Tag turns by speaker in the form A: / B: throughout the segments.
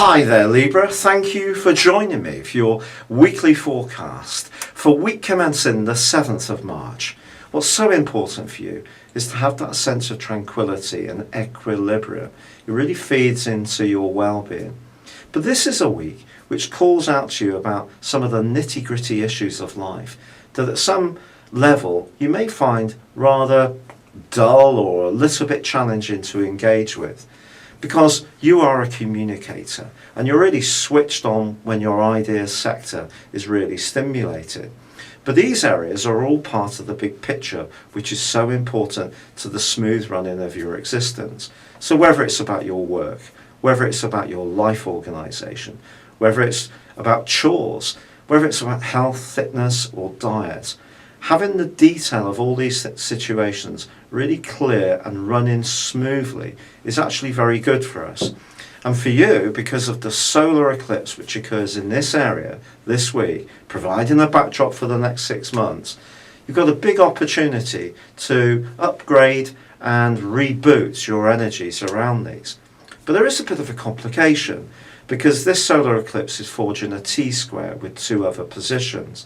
A: Hi there Libra, thank you for joining me for your weekly forecast for week commencing the 7th of March. What's so important for you is to have that sense of tranquility and equilibrium. It really feeds into your well-being. But this is a week which calls out to you about some of the nitty-gritty issues of life that at some level you may find rather dull or a little bit challenging to engage with. Because you are a communicator and you're really switched on when your ideas sector is really stimulated. But these areas are all part of the big picture, which is so important to the smooth running of your existence. So whether it's about your work, whether it's about your life organization, whether it's about chores, whether it's about health, fitness or diet, having the detail of all these situations really clear and running smoothly is actually very good for us. And for you, because of the solar eclipse which occurs in this area this week, providing a backdrop for the next 6 months, you've got a big opportunity to upgrade and reboot your energies around these. But there is a bit of a complication because this solar eclipse is forging a T-square with 2 other positions.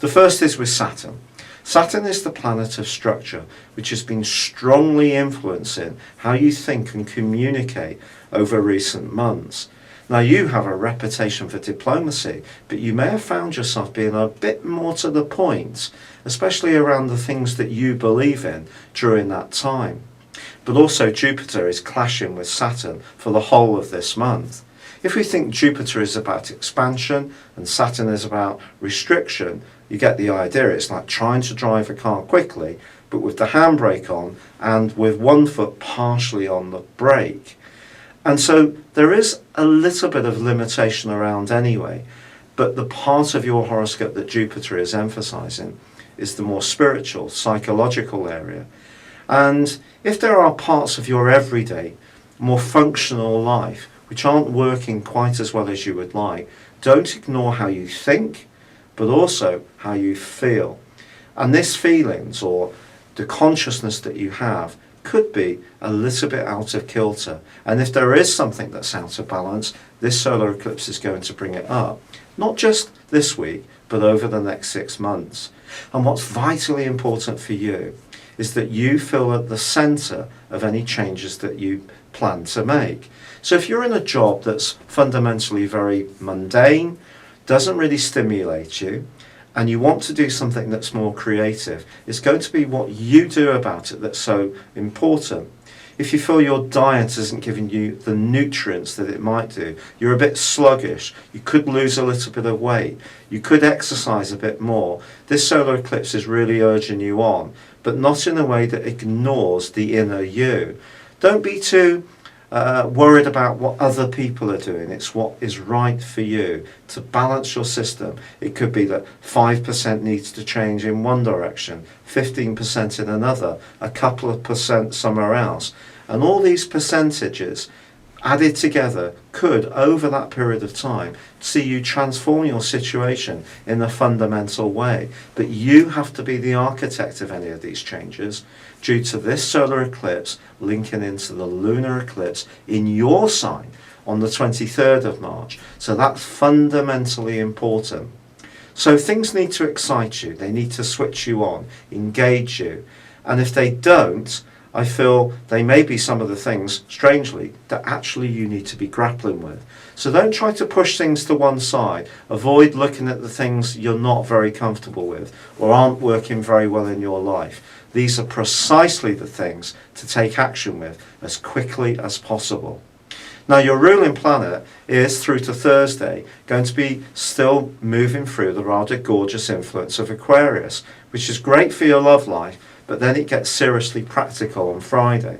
A: The first is with Saturn. Saturn is the planet of structure, which has been strongly influencing how you think and communicate over recent months. Now you have a reputation for diplomacy, but you may have found yourself being a bit more to the point, especially around the things that you believe in during that time. But also Jupiter is clashing with Saturn for the whole of this month. If we think Jupiter is about expansion and Saturn is about restriction, you get the idea. It's like trying to drive a car quickly, but with the handbrake on and with one foot partially on the brake. And so there is a little bit of limitation around anyway, but the part of your horoscope that Jupiter is emphasizing is the more spiritual, psychological area. And if there are parts of your everyday, more functional life which aren't working quite as well as you would like, don't ignore how you think, but also how you feel. And this feelings or the consciousness that you have could be a little bit out of kilter. And if there is something that's out of balance, this solar eclipse is going to bring it up. Not just this week, but over the next 6 months. And what's vitally important for you is that you feel at the center of any changes that you plan to make. So if you're in a job that's fundamentally very mundane, doesn't really stimulate you, and you want to do something that's more creative, it's going to be what you do about it that's so important. If you feel your diet isn't giving you the nutrients that it might do, you're a bit sluggish, you could lose a little bit of weight, you could exercise a bit more, this solar eclipse is really urging you on, but not in a way that ignores the inner you. Don't be too worried about what other people are doing. It's what is right for you to balance your system. It could be that 5% needs to change in one direction, 15% in another, a couple of percent somewhere else. And all these percentages added together could, over that period of time, see you transform your situation in a fundamental way. But you have to be the architect of any of these changes due to this solar eclipse linking into the lunar eclipse in your sign on the 23rd of March. So that's fundamentally important. So things need to excite you. They need to switch you on, engage you. And if they don't, I feel they may be some of the things, strangely, that actually you need to be grappling with. So don't try to push things to one side. Avoid looking at the things you're not very comfortable with or aren't working very well in your life. These are precisely the things to take action with as quickly as possible. Now your ruling planet is, through to Thursday, going to be still moving through the rather gorgeous influence of Aquarius, which is great for your love life, but then it gets seriously practical on Friday.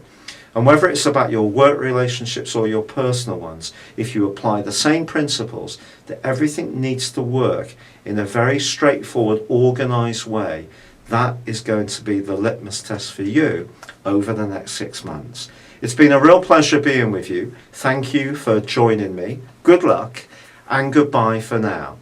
A: And whether it's about your work relationships or your personal ones, if you apply the same principles, that everything needs to work in a very straightforward, organised way, that is going to be the litmus test for you over the next 6 months. It's been a real pleasure being with you. Thank you for joining me. Good luck and goodbye for now.